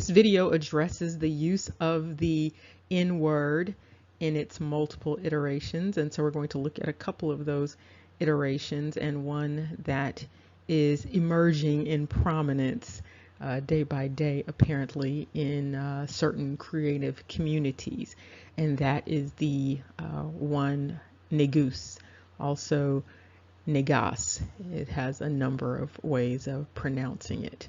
This video addresses the use of the N word in its multiple iterations, and so we're going to look at a couple of those iterations and one that is emerging in prominence day by day, apparently, in certain creative communities, and that is the one negus, also negas. It has a number of ways of pronouncing it.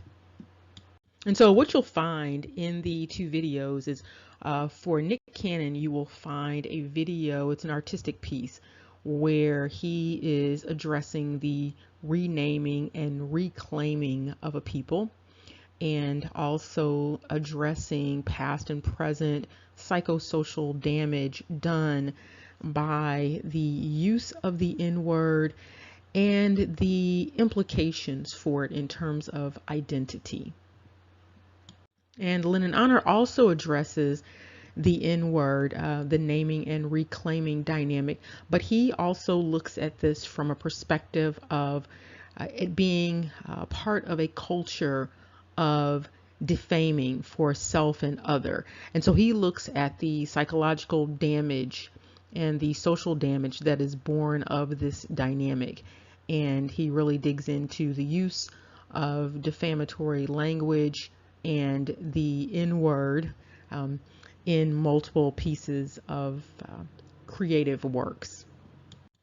And so what you'll find in the two videos is for Nick Cannon, you will find a video, it's an artistic piece, where he is addressing the renaming and reclaiming of a people, and also addressing past and present psychosocial damage done by the use of the N-word and the implications for it in terms of identity. And Lennon Honor also addresses the N-word, the naming and reclaiming dynamic, but he also looks at this from a perspective of it being part of a culture of defaming for self and other. And so he looks at the psychological damage and the social damage that is born of this dynamic. And he really digs into the use of defamatory language and the N-word in multiple pieces of creative works.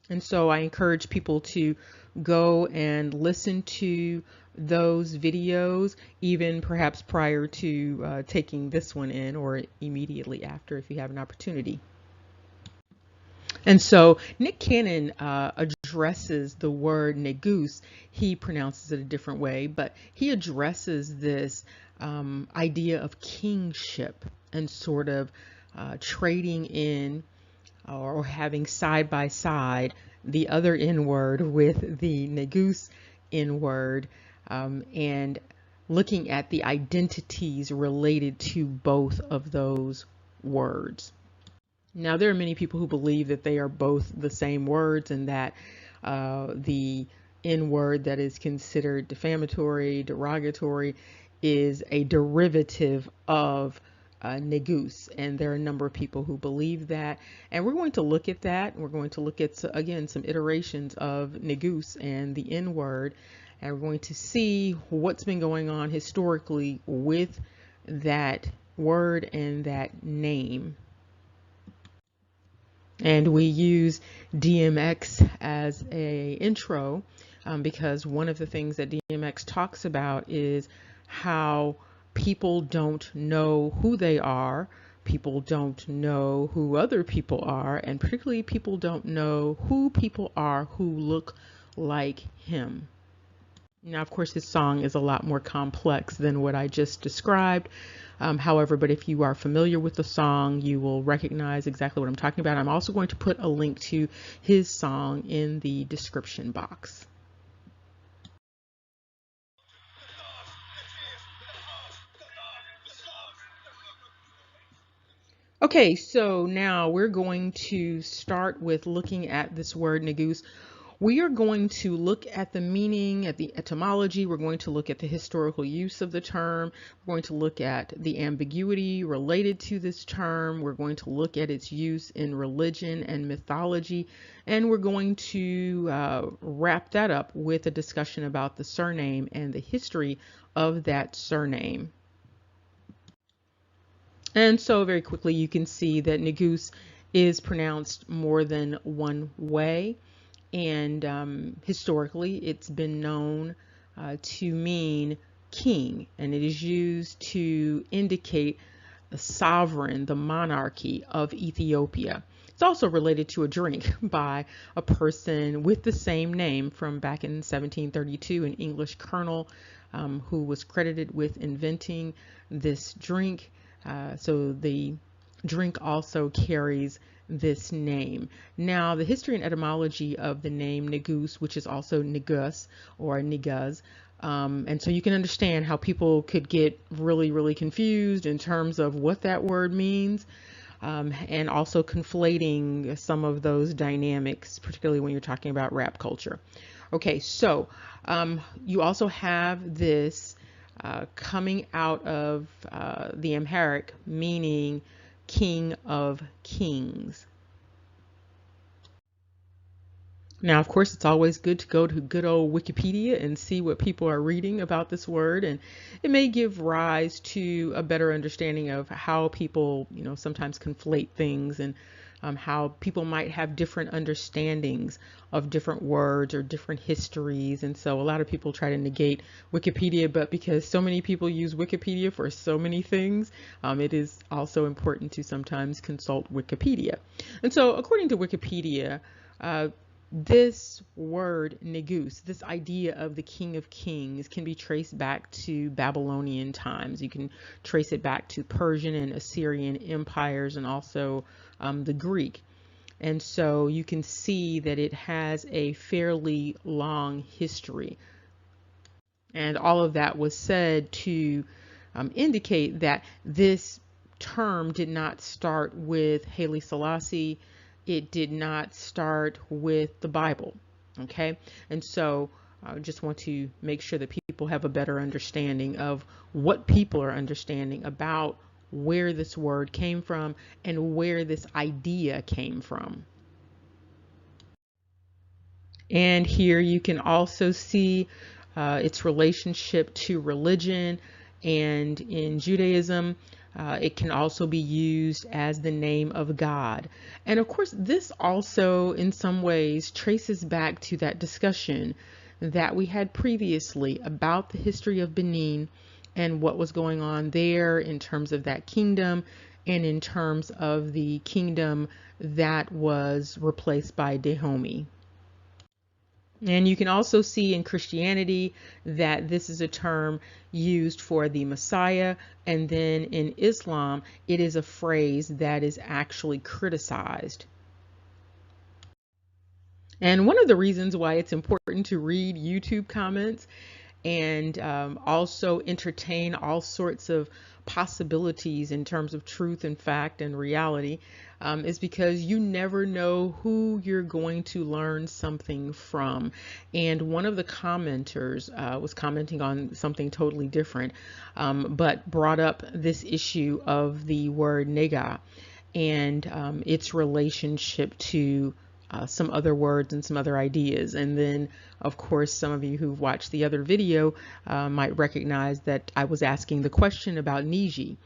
And so I encourage people to go and listen to those videos, even perhaps prior to taking this one in, or immediately after if you have an opportunity. And so Nick Cannon addresses the word negus. He pronounces it a different way, but he addresses this idea of kingship and sort of trading in or having side by side the other N-word with the negus N-word, and looking at the identities related to both of those words. Now, there are many people who believe that they are both the same words, and that the N-word that is considered defamatory, derogatory, is a derivative of negus, and there are a number of people who believe that, and we're going to look at that. We're going to look at, again, some iterations of negus and the N-word, and we're going to see what's been going on historically with that word and that name. And we use DMX as a intro because one of the things that DMX talks about is how people don't know who they are, people don't know who other people are, and particularly people don't know who people are who look like him. Now, of course, this song is a lot more complex than what I just described. However, but if you are familiar with the song, you will recognize exactly what I'm talking about. I'm also going to put a link to his song in the description box. Okay, so now we're going to start with looking at this word negus. We are going to look at the meaning, at the etymology. We're going to look at the historical use of the term. We're going to look at the ambiguity related to this term. We're going to look at its use in religion and mythology. And we're going to wrap that up with a discussion about the surname and the history of that surname. And so very quickly, you can see that negus is pronounced more than one way. And historically, it's been known to mean king, and it is used to indicate the sovereign, the monarchy of Ethiopia. It's also related to a drink by a person with the same name from back in 1732, an English colonel who was credited with inventing this drink. So the drink also carries this name. Now, the history and etymology of the name negus, which is also negus or negas, and so you can understand how people could get really confused in terms of what that word means, and also conflating some of those dynamics, particularly when you're talking about rap culture. Okay, so you also have this coming out of the Amharic, meaning King of Kings. Now, of course, it's always good to go to good old Wikipedia and see what people are reading about this word, and it may give rise to a better understanding of how people, sometimes conflate things, and how people might have different understandings of different words or different histories. And so a lot of people try to negate Wikipedia, but because so many people use Wikipedia for so many things, it is also important to sometimes consult Wikipedia. And so according to Wikipedia, this word negus, this idea of the King of Kings, can be traced back to Babylonian times. You can trace it back to Persian and Assyrian empires, and also the Greek. And so you can see that it has a fairly long history. And all of that was said to indicate that this term did not start with Haile Selassie. It did not start with the Bible. Okay. And so I just want to make sure that people have a better understanding of what people are understanding about where this word came from and where this idea came from. And here you can also see its relationship to religion, and in Judaism, it can also be used as the name of God. And of course, this also in some ways traces back to that discussion that we had previously about the history of Benin and what was going on there in terms of that kingdom and in terms of the kingdom that was replaced by Dahomey. And you can also see in Christianity that this is a term used for the Messiah. And then in Islam, it is a phrase that is actually criticized. And one of the reasons why it's important to read YouTube comments and also entertain all sorts of possibilities in terms of truth and fact and reality is because you never know who you're going to learn something from. And one of the commenters was commenting on something totally different, but brought up this issue of the word nega and its relationship to some other words and some other ideas. And then, of course, some of you who've watched the other video might recognize that I was asking the question about Niji.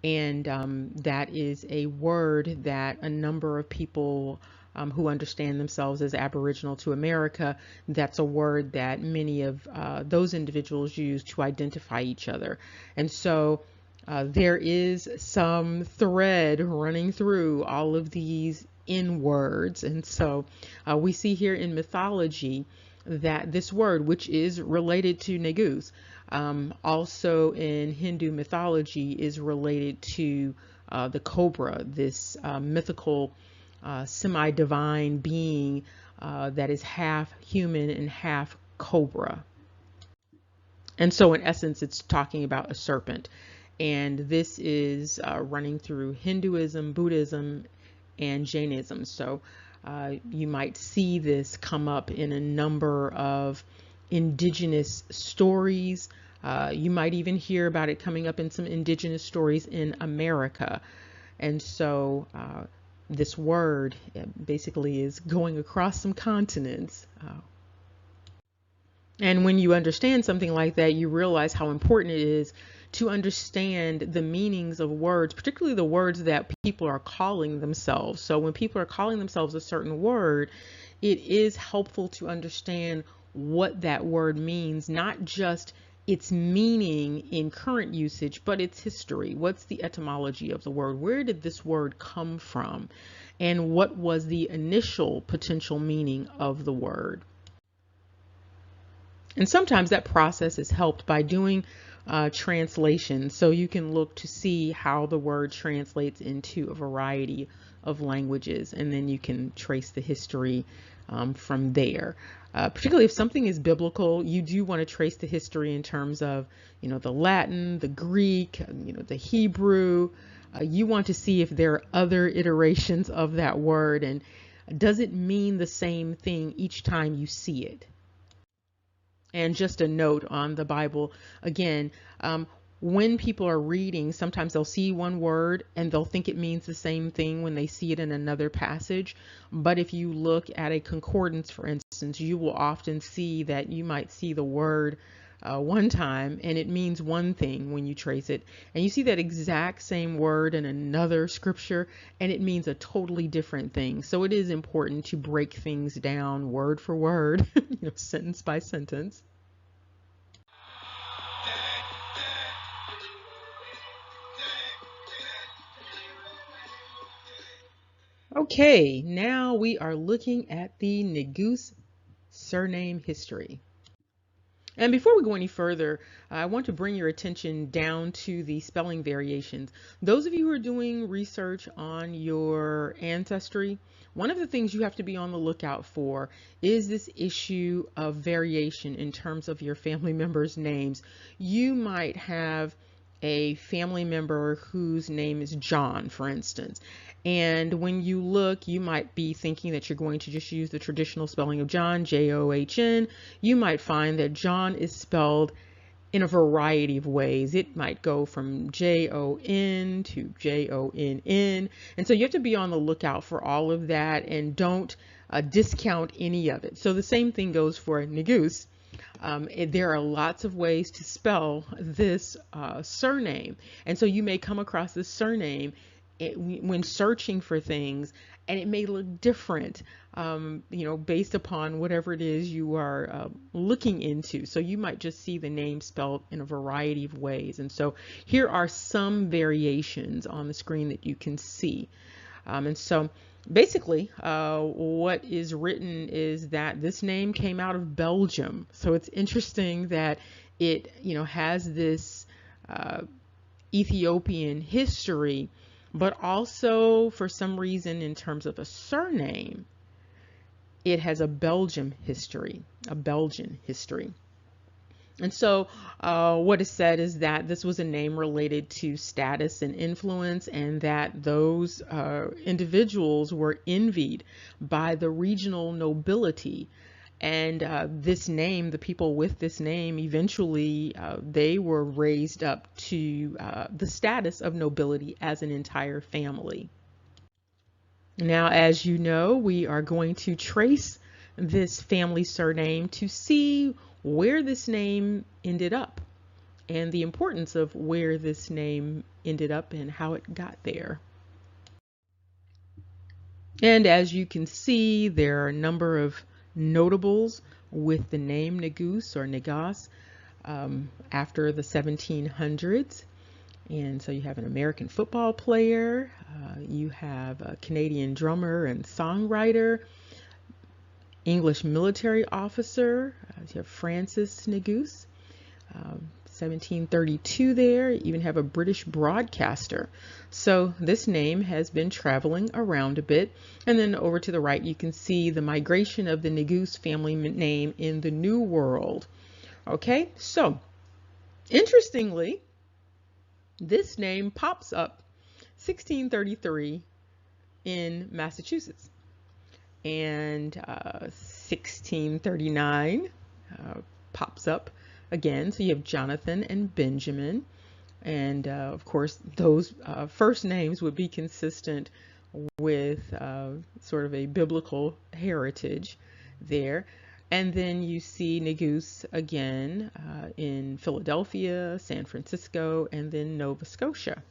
And that is a word that a number of people who understand themselves as Aboriginal to America, that's a word that many of those individuals use to identify each other. And so there is some thread running through all of these in words. And so we see here in mythology that this word, which is related to Negus, also in Hindu mythology is related to the cobra, this mythical semi-divine being that is half human and half cobra. And so in essence, it's talking about a serpent. And this is running through Hinduism, Buddhism, and Jainism. So you might see this come up in a number of indigenous stories. You might even hear about it coming up in some indigenous stories in America. And so this word basically is going across some continents. And when you understand something like that, you realize how important it is to understand the meanings of words, particularly the words that people are calling themselves. So when people are calling themselves a certain word, it is helpful to understand what that word means, not just its meaning in current usage, but its history. What's the etymology of the word? Where did this word come from? And what was the initial potential meaning of the word? And sometimes that process is helped by doing translation. So you can look to see how the word translates into a variety of languages, and then you can trace the history from there. Particularly if something is biblical, you do want to trace the history in terms of, the Latin, the Greek, the Hebrew. You want to see if there are other iterations of that word, and does it mean the same thing each time you see it? And just a note on the Bible, again, when people are reading, sometimes they'll see one word and they'll think it means the same thing when they see it in another passage. But if you look at a concordance, for instance, you will often see that you might see the word one time and it means one thing when you trace it, and you see that exact same word in another scripture and it means a totally different thing. So it is important to break things down word for word, sentence by sentence. Okay, now we are looking at the NEGUS surname history. And before we go any further, I want to bring your attention down to the spelling variations. Those of you who are doing research on your ancestry, one of the things you have to be on the lookout for is this issue of variation in terms of your family members' names. You might have a family member whose name is John, for instance. And when you look, you might be thinking that you're going to just use the traditional spelling of John, John. You might find that John is spelled in a variety of ways. It might go from Jon to Jonn. And so you have to be on the lookout for all of that and don't discount any of it. So the same thing goes for NEGUS. There are lots of ways to spell this surname. And so you may come across this surname when searching for things, and it may look different, based upon whatever it is you are looking into. So you might just see the name spelled in a variety of ways. And so here are some variations on the screen that you can see. And so basically, what is written is that this name came out of Belgium. So it's interesting that it, has this Ethiopian history, but also for some reason in terms of a surname, it has a Belgian history. And so what is said is that this was a name related to status and influence, and that those individuals were envied by the regional nobility. And this name, the people with this name, eventually they were raised up to the status of nobility as an entire family. Now, as you know, we are going to trace this family surname to see where this name ended up and the importance of where this name ended up and how it got there. And as you can see, there are a number of notables with the name NEGUS or Nagas after the 1700s. And so you have an American football player, you have a Canadian drummer and songwriter, English military officer, you have Francis NEGUS, 1732 there. You even have a British broadcaster. So this name has been traveling around a bit. And then over to the right, you can see the migration of the NEGUS family name in the New World. Okay, so interestingly, this name pops up 1633 in Massachusetts, and 1639 pops up again. So you have Jonathan and Benjamin, and of course those first names would be consistent with sort of a biblical heritage there. And then you see NEGUS again in Philadelphia, San Francisco, and then Nova Scotia.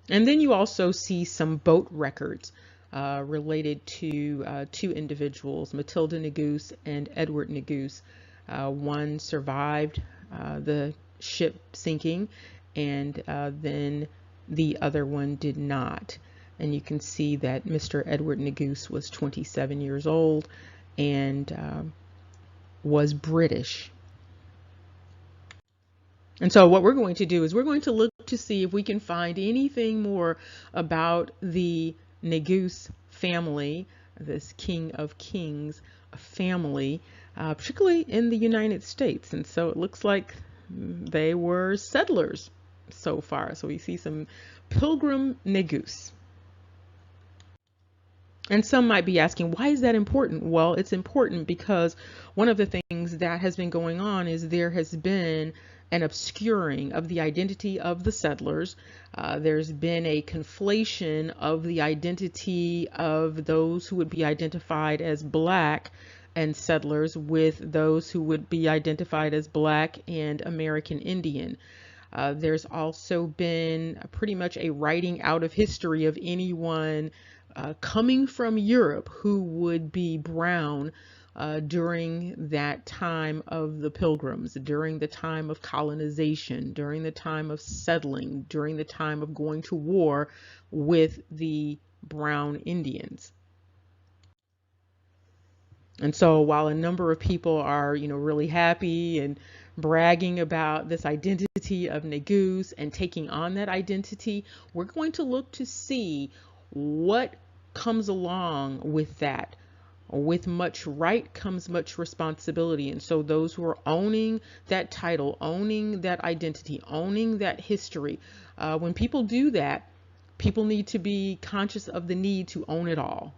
And then you also see some boat records related to two individuals, Matilda NEGUS and Edward NEGUS. One survived the ship sinking, and then the other one did not. And you can see that Mr. Edward NEGUS was 27 years old and was British. And so what we're going to do is we're going to look to see if we can find anything more about the NEGUS family, this King of Kings family, particularly in the United States. And so it looks like they were settlers so far. So we see some Pilgrim NEGUS. And some might be asking, why is that important? Well, it's important because one of the things that has been going on is there has been an obscuring of the identity of the settlers. There's been a conflation of the identity of those who would be identified as Black and settlers with those who would be identified as Black and American Indian. There's also been pretty much a writing out of history of anyone coming from Europe who would be brown during that time of the Pilgrims, during the time of colonization, during the time of settling, during the time of going to war with the brown Indians. And so while a number of people are, really happy and bragging about this identity of Negus and taking on that identity, we're going to look to see what comes along with that. With much right comes much responsibility. And so those who are owning that title, owning that identity, owning that history, when people do that, people need to be conscious of the need to own it all.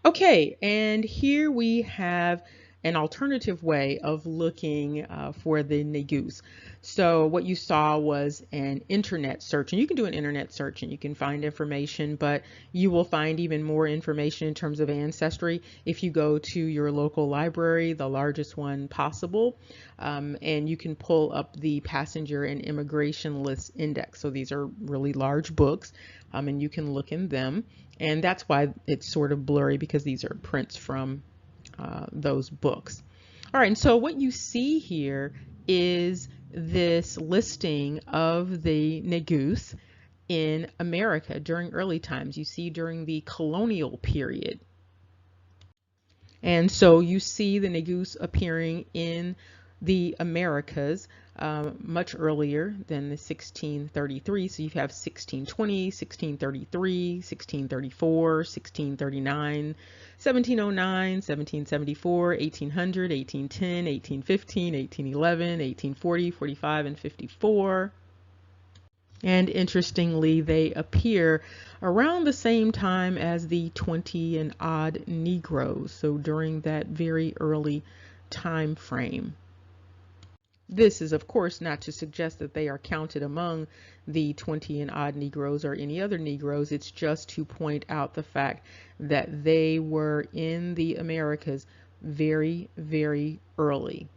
Okay, and here we have an alternative way of looking for the Negus. So what you saw was an internet search, and you can do an internet search and you can find information, but you will find even more information in terms of ancestry if you go to your local library, the largest one possible, and you can pull up the Passenger and Immigration List Index. So these are really large books, and you can look in them. And that's why it's sort of blurry, because these are prints from those books. All right, and so what you see here is this listing of the Negus in America during early times. You see during the colonial period. And so you see the Negus appearing in the Americas much earlier than the 1633. So you have 1620, 1633, 1634, 1639, 1709, 1774, 1800, 1810, 1815, 1811, 1840, 45, and 54. And interestingly, they appear around the same time as the 20 and odd Negroes, so during that very early time frame. This is, of course, not to suggest that they are counted among the 20 and odd Negroes or any other Negroes. It's just to point out the fact that they were in the Americas very, very early.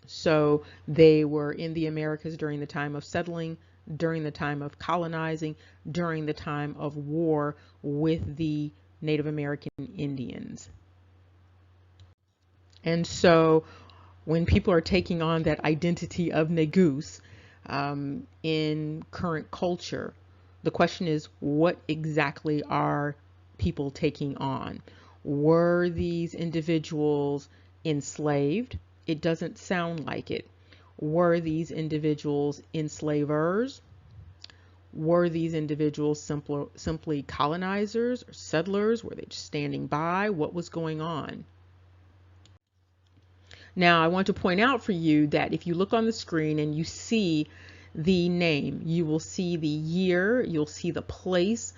So they were in the Americas during the time of settling, during the time of colonizing, during the time of war with the Native American Indians. And so when people are taking on that identity of Negus in current culture, the question is, what exactly are people taking on? Were these individuals enslaved? It doesn't sound like it. Were these individuals enslavers? Were these individuals simply colonizers or settlers? Were they just standing by? What was going on? Now, I want to point out for you that if you look on the screen and you see the name, you will see the year, you'll see the place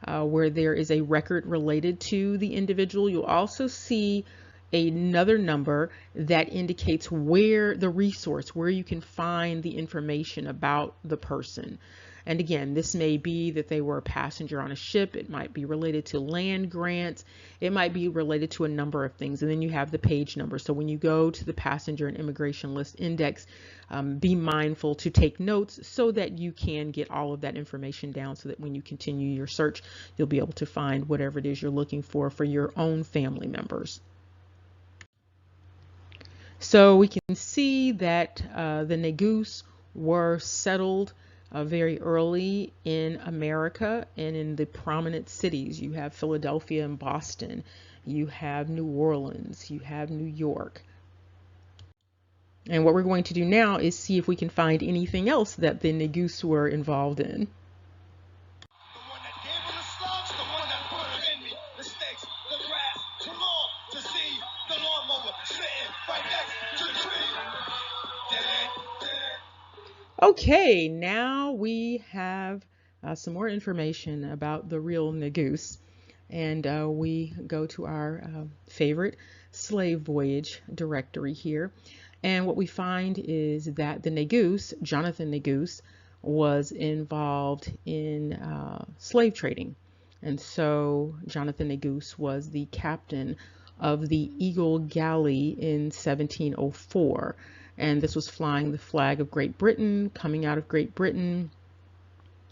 where there is a record related to the individual. You'll also see another number that indicates where the resource, where you can find the information about the person. And again, this may be that they were a passenger on a ship. It might be related to land grants. It might be related to a number of things. And then you have the page number. So when you go to the Passenger and Immigration List Index, be mindful to take notes so that you can get all of that information down, so that when you continue your search, you'll be able to find whatever it is you're looking for your own family members. So we can see that the Negus were settled very early in America and in the prominent cities. You have Philadelphia and Boston, you have New Orleans, you have New York. And what we're going to do now is see if we can find anything else that the Negus were involved in. Okay, now we have some more information about the real Negus. And we go to our favorite slave voyage directory here. And what we find is that the Negus, Jonathan Negus, was involved in slave trading. And so Jonathan Negus was the captain of the Eagle Galley in 1704. And this was flying the flag of Great Britain, coming out of Great Britain,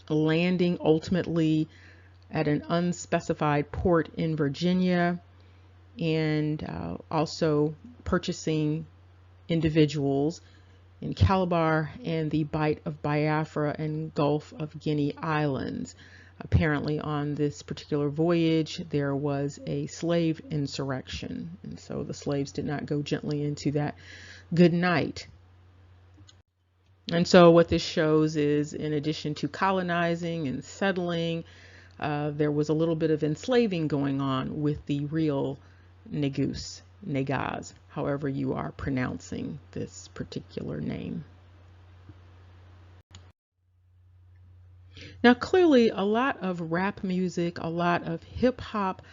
landing ultimately at an unspecified port in Virginia, and also purchasing individuals in Calabar and the Bight of Biafra and Gulf of Guinea Islands. Apparently on this particular voyage there was a slave insurrection, and so the slaves did not go gently into that good night. And so what this shows is, in addition to colonizing and settling, there was a little bit of enslaving going on with the real Negus Nagas, however you are pronouncing this particular name. Now, clearly a lot of rap music, a lot of hip hop,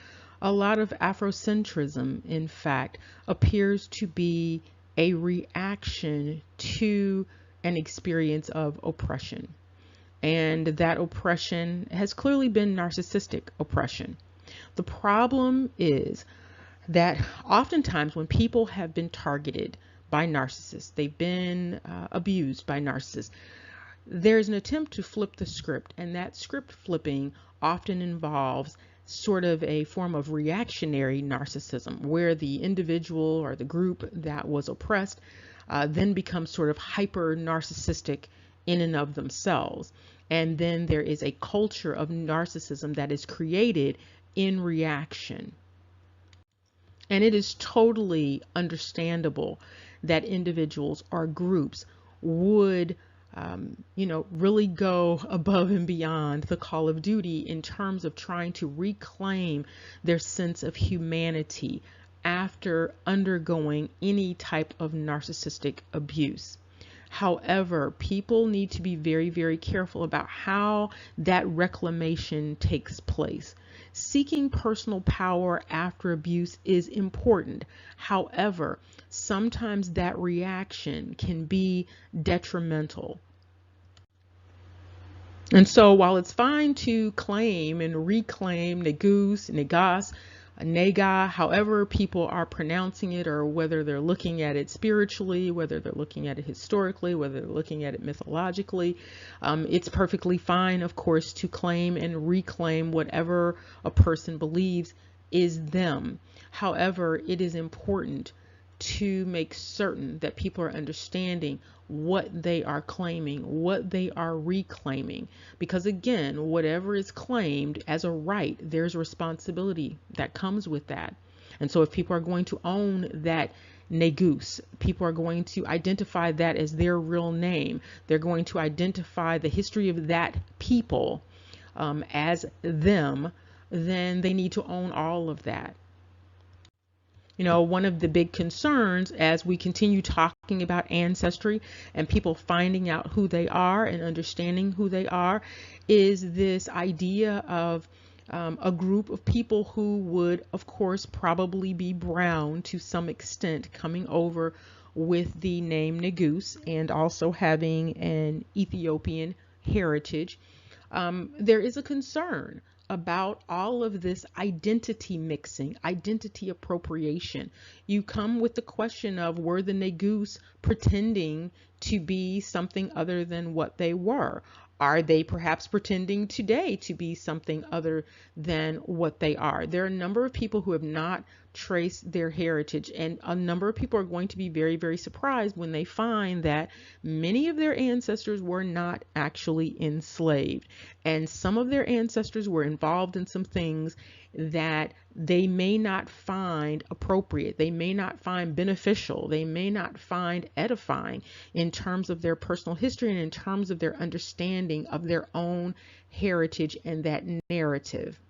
a lot of Afrocentrism, in fact, appears to be a reaction to an experience of oppression. And that oppression has clearly been narcissistic oppression. The problem is that oftentimes when people have been targeted by narcissists, they've been abused by narcissists, there's an attempt to flip the script, and that script flipping often involves sort of a form of reactionary narcissism, where the individual or the group that was oppressed then becomes sort of hyper narcissistic in and of themselves. And then there is a culture of narcissism that is created in reaction. And it is totally understandable that individuals or groups would really go above and beyond the call of duty in terms of trying to reclaim their sense of humanity after undergoing any type of narcissistic abuse. However, people need to be very, very careful about how that reclamation takes place. Seeking personal power after abuse is important. However, sometimes that reaction can be detrimental. And so while it's fine to claim and reclaim Negus, Nagas, Naga, however people are pronouncing it, or whether they're looking at it spiritually, whether they're looking at it historically, whether they're looking at it mythologically, it's perfectly fine, of course, to claim and reclaim whatever a person believes is them. However, it is important to make certain that people are understanding what they are claiming, what they are reclaiming. Because again, whatever is claimed as a right, there's responsibility that comes with that. And so if people are going to own that Negus, people are going to identify that as their real name. They're going to identify the history of that people as them, then they need to own all of that. You know, one of the big concerns as we continue talking about ancestry and people finding out who they are and understanding who they are is this idea of a group of people who would, of course, probably be brown to some extent, coming over with the name Negus and also having an Ethiopian heritage. There is a concern about all of this identity mixing, identity appropriation. You come with the question of, were the Negus pretending to be something other than what they were? Are they perhaps pretending today to be something other than what they are? There are a number of people who have not traced their heritage, and a number of people are going to be very, very surprised when they find that many of their ancestors were not actually enslaved, and some of their ancestors were involved in some things that they may not find appropriate, they may not find beneficial, they may not find edifying in terms of their personal history and in terms of their understanding of their own heritage and that narrative.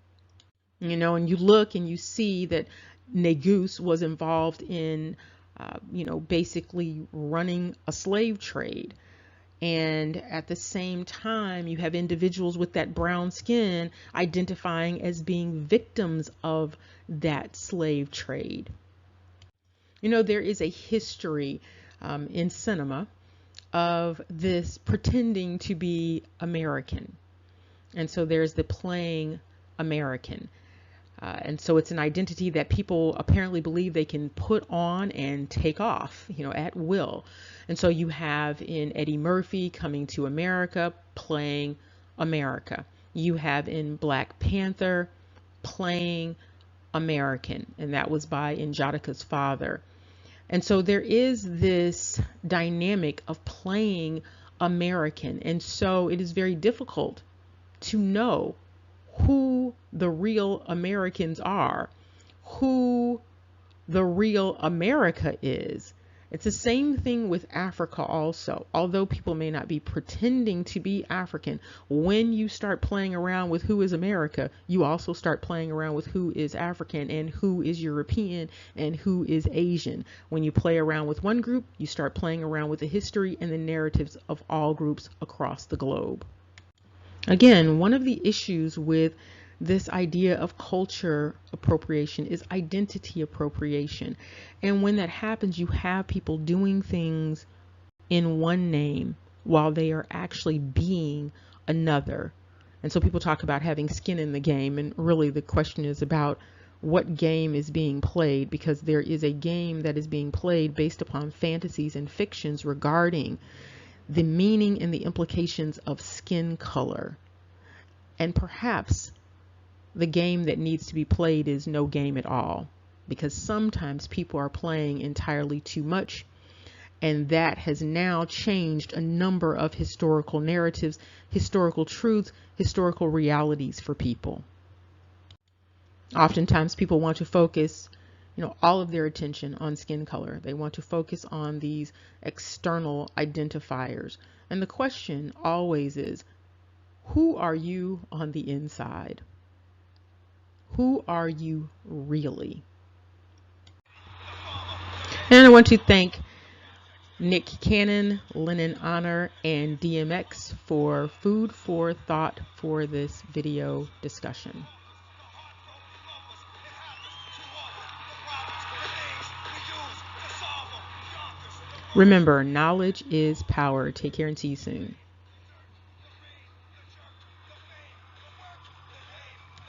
You know, and you look and you see that Negus was involved in, basically running a slave trade. And at the same time, you have individuals with that brown skin identifying as being victims of that slave trade. You know, there is a history in cinema of this pretending to be American. And so there's the playing American. And so it's an identity that people apparently believe they can put on and take off, you know, at will. And so you have in Eddie Murphy Coming to America playing America. You have in Black Panther playing American, and that was by Njadika's father. And so there is this dynamic of playing American. And so it is very difficult to know who the real Americans are, who the real America is. It's the same thing with Africa also. Although people may not be pretending to be African, when you start playing around with who is America, you also start playing around with who is African and who is European and who is Asian. When you play around with one group, you start playing around with the history and the narratives of all groups across the globe. Again, one of the issues with this idea of culture appropriation is identity appropriation. And when that happens, you have people doing things in one name while they are actually being another. And so people talk about having skin in the game, and really the question is about what game is being played, because there is a game that is being played based upon fantasies and fictions regarding the meaning and the implications of skin color. And perhaps the game that needs to be played is no game at all, because sometimes people are playing entirely too much, and that has now changed a number of historical narratives, historical truths, historical realities for people. Oftentimes people want to focus, you know, all of their attention on skin color. They want to focus on these external identifiers. And the question always is, who are you on the inside? Who are you really? And I want to thank Nick Cannon, Lennon Honor, and DMX for food for thought for this video discussion. Remember, knowledge is power. Take care and see you soon.